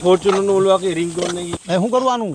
Fortuner નું ઓલું આખી રિંગટોન નહીં. શું કરવાનું?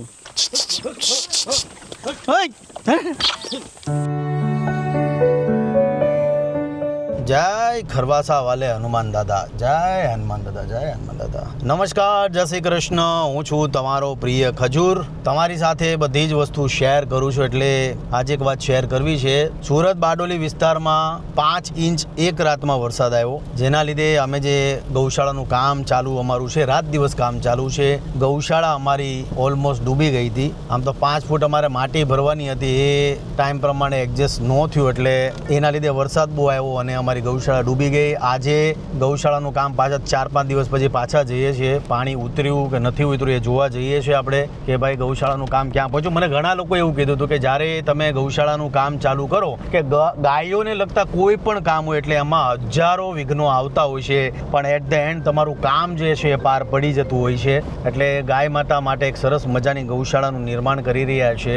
જય ખરવાસા વાલે હનુમાન દાદા, જય હનુમાન દાદા, જય હનુમાન દાદા. નમસ્કાર, જય શ્રી કૃષ્ણ. હું છું તમારો પ્રિય ખજૂર. તમારી સાથે બધી જ વસ્તુ શેર કરું છું, એટલે આજે એક વાત શેર કરવી છે. સુરત બારડોલી વિસ્તારમાં 5 ઇંચ એક રાતમાં વરસાદ આવ્યો, જેના લીધે અમે જે ગૌશાળાનું કામ ચાલુ અમારું છે, રાત દિવસ કામ ચાલુ છે. ગૌશાળા અમારી ઓલમોસ્ટ ડૂબી ગઈ હતી. આમ તો 5 ફૂટ અમારે માટી ભરવાની હતી, એ ટાઈમ પ્રમાણે એડજસ્ટ ન થયું, એટલે એના લીધે વરસાદ બહુ આવ્યો અને અમારી ગૌશાળા ડૂબી ગઈ. આજે ગૌશાળાનું કામ પાછા 4-5 દિવસ પછી પાછા જઈએ છીએ. પાણી ઉતર્યું કે નથી ઉતર્યું એ જોવા જઈએ છીએ આપણે, કે ભાઈ ગૌશાળાનું કામ ક્યાં પહોંચ્યું. મને ઘણા લોકો એવું કીધું હતું કે જ્યારે તમે ગૌશાળાનું કામ ચાલુ કરો, કે ગાયોને લગતા કોઈ પણ કામ હોય એટલે એમાં હજારો વિઘ્નો આવતા હોય છે, પણ એટ ધ એન્ડ તમારું કામ જે છે એ પાર પડી જતું હોય છે. એટલે ગાય માતા માટે એક સરસ મજાની ગૌશાળાનું નિર્માણ કરી રહ્યા છે.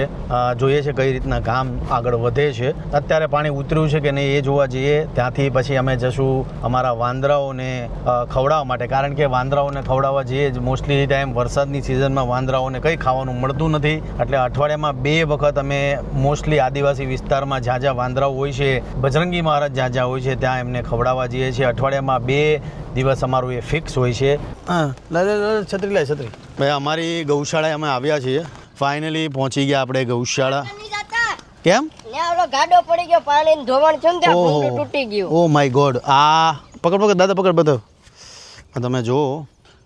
જોઈએ છે કઈ રીતના કામ આગળ વધે છે. અત્યારે પાણી ઉતર્યું છે કે નહીં એ જોવા જઈએ. ત્યાંથી પછી અમે જશું અમારા વાંદરાઓને ખવડાવવા માટે, કારણ કે વાંદરાઓને ખવડાવવા જઈએ જ મોસ્ટલી ટાઈમ વરસાદની સિઝનમાં વાંદરાઓને કંઈ ખાવાનું મળતું નથી, એટલે અઠવાડિયામાં 2 વખત અમે મોસ્ટલી આદિવાસી વિસ્તારમાં જ્યાં જ્યાં વાંદરાઓ હોય છે, બજરંગી મહારાજ જ્યાં જ્યાં હોય છે ત્યાં એમને ખવડાવવા જઈએ છીએ. અઠવાડિયામાં 2 દિવસ અમારું એ ફિક્સ હોય છે. છત્રી લે છત્રી. ભાઈ અમારી ગૌશાળાએ અમે આવ્યા છીએ, ફાઇનલી પહોંચી ગયા આપણે ગૌશાળા. કેમ? ગાડો પડી ગયો, પાણી ધોવાણ છે ને ત્યાં ભૂંગળું તૂટી ગયું. Oh my God. આ પકડ દાદા, પકડ બધો. તમે જો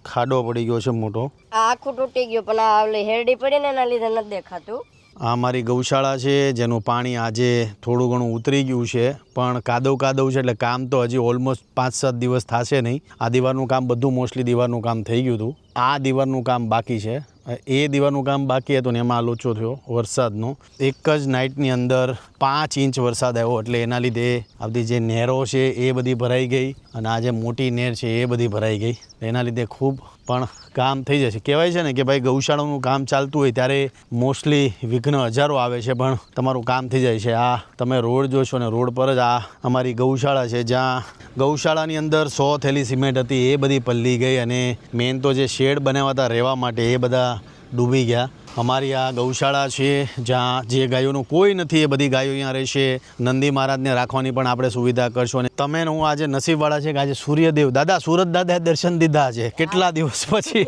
ખાડો પડી ગયો છે મોટો. આ આખું તૂટી ગયું, પણ આ ઓલી હેરડી પડી ને એના લીધે નથી દેખાતું. આ મારી ગૌશાળા છે, જેનું પાણી આજે થોડું ઘણું ઉતરી ગયું છે, પણ કાદવ છે, એટલે કામ તો હજી ઓલમોસ્ટ 5-7 દિવસ થશે નહીં. આ દિવાલનું કામ બધું મોસ્ટલી દિવાલનું કામ થઈ ગયું હતું. આ દિવાલનું કામ બાકી છે. એ દિવાલનું કામ બાકી હતું ને એમાં લોચો થયો વરસાદનો. એક જ નાઇટની અંદર 5 ઇંચ વરસાદ આવ્યો, એટલે એના લીધે આ બધી જે નહેરો છે એ બધી ભરાઈ ગઈ, અને આ જે મોટી નહેર છે એ બધી ભરાઈ ગઈ. એના લીધે ખૂબ પણ કામ થઈ જશે. કહેવાય છે ને કે ભાઈ ગૌશાળાનું કામ ચાલતું હોય ત્યારે મોસ્ટલી વિઘ્ન હજારો આવે છે, પણ તમારું કામ થઈ જાય છે. આ તમે રોડ જોશો ને રોડ પર જ આ અમારી ગૌશાળા છે, જ્યાં ગૌશાળાની અંદર 100 થેલી સિમેન્ટ હતી એ બધી પલ્લી ગઈ, અને મેઇન તો જે શેડ બનાવ્યા હતા રહેવા માટે એ બધા ડૂબી ગયા. અમારી આ ગૌશાળા છે જ્યાં જે ગાયોનું કોઈ નથી એ બધી ગાયો અહીંયા રહેશે. નંદી મહારાજને રાખવાની પણ આપણે સુવિધા કરશો. અને તમે હું આજે નસીબવાળા છે કે આજે સૂર્યદેવ દાદા, સુરત દાદાએ દર્શન દીધા છે. કેટલા દિવસ પછી,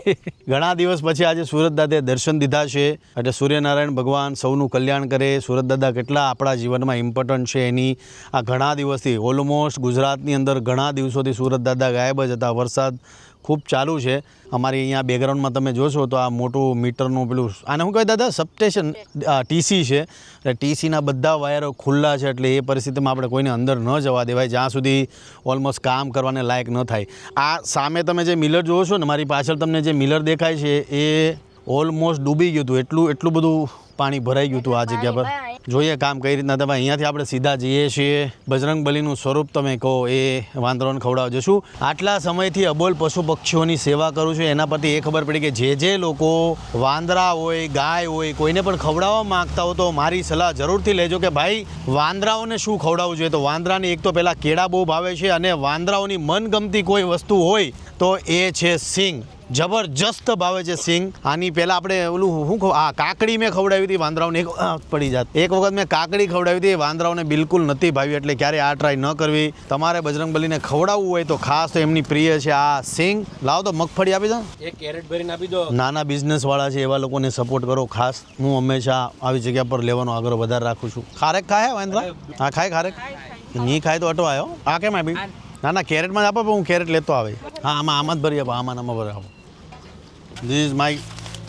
ઘણા દિવસ પછી આજે સુરત દાદાએ દર્શન દીધા છે. એટલે સૂર્યનારાયણ ભગવાન સૌનું કલ્યાણ કરે. સુરત દાદા કેટલા આપણા જીવનમાં ઇમ્પોર્ટન્ટ છે એની આ ઘણા દિવસથી, ઓલમોસ્ટ ગુજરાતની અંદર ઘણા દિવસોથી સુરત દાદા ગાયબ જ હતા. વરસાદ ખૂબ ચાલુ છે. અમારી અહીંયા બેકગ્રાઉન્ડમાં તમે જોશો તો આ મોટું મીટરનું પેલું, આને શું કહે દાદા, સબસ્ટેશન, ટીસી છે. એટલે ટીસીના બધા વાયરો ખુલ્લા છે, એટલે એ પરિસ્થિતિમાં આપણે કોઈને અંદર ન જવા દેવાય જ્યાં સુધી ઓલમોસ્ટ કામ કરવાને લાયક ન થાય. આ સામે તમે જે મિલર જોવો છો ને, મારી પાછળ તમને જે મિલર દેખાય છે એ ઓલમોસ્ટ ડૂબી ગયું હતું. એટલું બધું પાણી ભરાઈ ગયું હતું આ જગ્યા પર. જોઈએ કામ કઈ રીતના. તમે અહીંયાથી આપણે સીધા જઈએ છીએ. બજરંગબલીનું સ્વરૂપ તમે કહો એ વાંદરાઓને ખવડાવવા જશું. આટલા સમયથી અબોલ પશુ પક્ષીઓની સેવા કરું છું, એના પરથી એ ખબર પડી કે જે લોકો વાંદરા હોય, ગાય હોય, કોઈને પણ ખવડાવવા માંગતા હો તો મારી સલાહ જરૂરથી લેજો કે ભાઈ વાંદરાઓને શું ખવડાવવું જોઈએ. તો વાંદરાની એક તો પહેલાં કેળા બહુ ભાવે છે, અને વાંદરાઓની મનગમતી કોઈ વસ્તુ હોય તો એ છે સિંગ. જબરજસ્ત ભાવે છે સિંગ. આની પહેલાં આપણે ઓલું કાકડી મેં ખવડાવી હતી વાંદરાઓને, પડી જાત. એક વખત મેં કાકડી ખવડાવી હતી, વાંદરાઓને બિલકુલ નથી ભાવી, એટલે ક્યારે આ ટ્રાય ન કરવી. તમારે બજરંગબલીને ખવડાવવું હોય તો ખાસ તો એમની પ્રિય છે આ સિંગ. લાવો તો મગફળી આપી દો, એક કેરેટ ભરીને આપી દો. નાના બિઝનેસવાળા છે એવા લોકોને સપોર્ટ કરો ખાસ. હું હંમેશા આવી જગ્યા પર લેવાનો આગ્રહ વધારે રાખું છું. ખારેક ખાય વાંદરા? હા ખાય ખારેક. નહીં ખાય તો અટો આવ્યો. આ કેમ આપી? ના કેરેટમાં જ આપો, હું કેરેટ લેતો આવે. હા આમાં જ ભરી આપો, આમાં ભરી આપો. ધીસ ઇઝ માય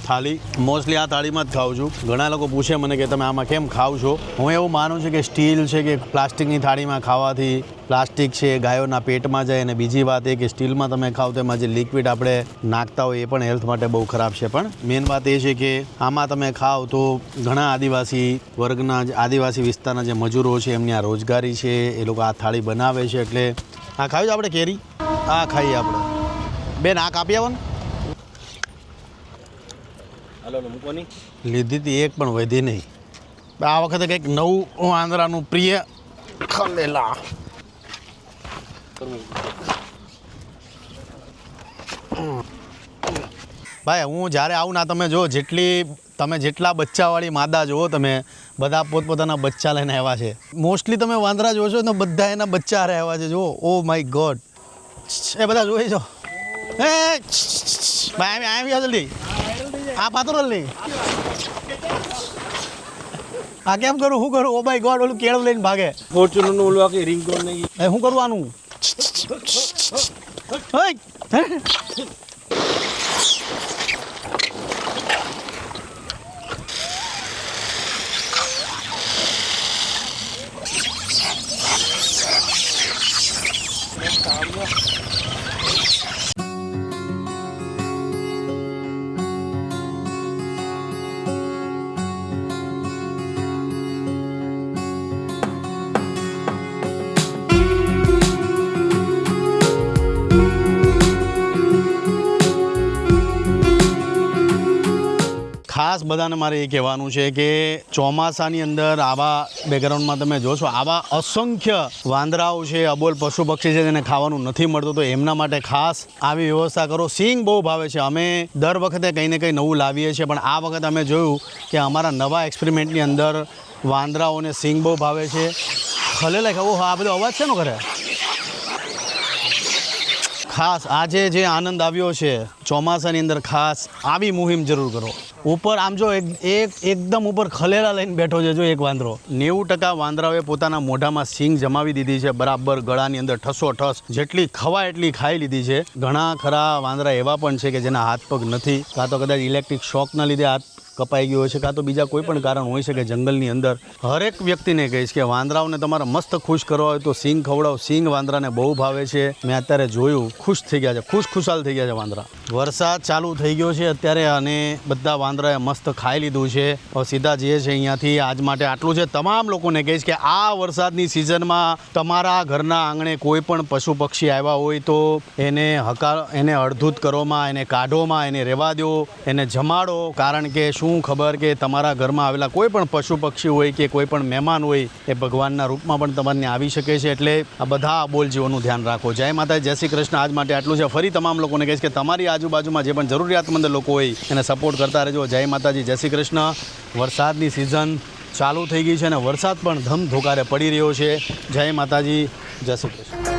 થાળી. મોસ્ટલી આ થાળીમાં જ ખાઉં છું. ઘણા લોકો પૂછે મને કે તમે આમાં કેમ ખાવ છો. હું એવું માનું છું કે સ્ટીલ છે કે પ્લાસ્ટિકની થાળીમાં ખાવાથી પ્લાસ્ટિક છે ગાયોના પેટમાં જાય, અને બીજી વાત એ કે સ્ટીલમાં તમે ખાવ તો એમાં જે લિક્વિડ આપણે નાખતા હોય એ પણ હેલ્થ માટે બહુ ખરાબ છે. પણ મેઇન વાત એ છે કે આમાં તમે ખાવ તો ઘણા આદિવાસી વર્ગના, આદિવાસી વિસ્તારના જે મજૂરો છે એમની આ રોજગારી છે, એ લોકો આ થાળી બનાવે છે. એટલે આ ખાવી આપણે કેરી, આ ખાઈએ આપણે. બેન આ કાપી આવો ને. લીધી હતી એક પણ વધી નહીં. આ વખતે કંઈક નવું આંધ્રાનું પ્રિય ખલેલા. ભાઈ હું જ્યારે આવું ના તમે જો તમે જેટલા બચ્ચાવાળી માદા જુઓ તમે બધા પોતપોતાના બચ્ચા લઈને આવ્યા છે. મોસ્ટલી તમે વાંદરા જોશો તો બધા એના બચ્ચા હારે આવ્યા છે. જુઓ ઓ માય ગોડ એ બધા જોઈ છો એ ભાઈ આવી જલ્દી આ પાત્રો નહીં આ કેમ કરું શું કરું ઓ માય ગોડ ઓલું કેળું લઈને ભાગે ફોર્ચ્યુનરનું ઓલું આખી રિંગટોન નહીં એ શું કરું આનું ખાસ બધાને મારે એ કહેવાનું છે કે ચોમાસાની અંદર આવા બેકગ્રાઉન્ડમાં તમે જોશો આવા અસંખ્ય વાંદરાઓ છે અબોલ પશુ પક્ષી છે જેને ખાવાનું નથી મળતું તો એમના માટે ખાસ આવી વ્યવસ્થા કરો. સિંગ બહુ ભાવે છે. અમે દર વખતે કંઈ ને કંઈ નવું લાવીએ છીએ પણ આ વખતે અમે જોયું કે અમારા નવા એક્સપેરિમેન્ટની અંદર વાંદરાઓને સિંગ બહુ ભાવે છે. ખલેલા ખાવું આ બધો અવાજ છે ને કરે ખાસ આજે જે આનંદ આવ્યો છે ચોમાસાની અંદર ખાસ આવી મુહિમ જરૂર કરો. ઉપર આમ જો એકદમ ઉપર ખલેલા લઈને બેઠો છે જો એક વાંદરો. 90% વાંદરાઓએ પોતાના મોઢામાં સિંગ જમાવી દીધી છે બરાબર ગળાની અંદર ઠસોઠસ જેટલી ખવાય એટલી ખાઈ લીધી છે. ઘણા ખરા વાંદરા એવા પણ છે કે જેના હાથ પગ નથી કાં તો કદાચ ઇલેક્ટ્રિક શોકના લીધે હાથ કપાઈ ગયો છે કાં તો બીજા કોઈ પણ કારણ હોઈ શકે. જંગલની અંદર હરેક વ્યક્તિને કહીશ કે વાંદરાઓને તમારે મસ્ત ખુશ કરવા હોય તો સિંગ ખવડાવો. સિંગ વાંદરાને બહુ ભાવે છે. મેં અત્યારે જોયું ખુશ થઈ ગયા છે ખુશાલ થઈ ગયા છે વાંદરા. વરસાદ ચાલુ થઈ ગયો છે અત્યારે અને બધા વાંદરાએ મસ્ત ખાઈ લીધું છે. હવે સીધા જઈએ છે અહીંયાથી. આજ માટે આટલું છે. તમામ લોકોને કહીશ કે આ વરસાદની સિઝનમાં તમારા ઘરના આંગણે કોઈ પણ પશુ પક્ષી આવ્યા હોય તો એને અડધૂત કરોમાં એને કાઢોમાં એને રહેવા દો એને જમાડો. કારણ કે શું ખબર કે તમારા ઘરમાં આવેલા કોઈ પણ પશુ પક્ષી હોય કે કોઈ પણ મહેમાન હોય એ ભગવાનના રૂપમાં પણ તમારને આવી શકે છે. એટલે આ બધા અબોલ જીવોનું ધ્યાન રાખો. જય માતા જય શ્રી કૃષ્ણ. આજ માટે આટલું છે. ફરી તમામ લોકોને કહીશ કે તમારી આજુબાજુમાં જે પણ જરૂરિયાતમંદ લોકો હોય એને સપોર્ટ કરતા રહેજો. જય માતાજી જય શ્રી કૃષ્ણ. વરસાદની સિઝન ચાલુ થઈ ગઈ છે અને વરસાદ પણ ધમધોકારે પડી રહ્યો છે. જય માતાજી જય શ્રી કૃષ્ણ.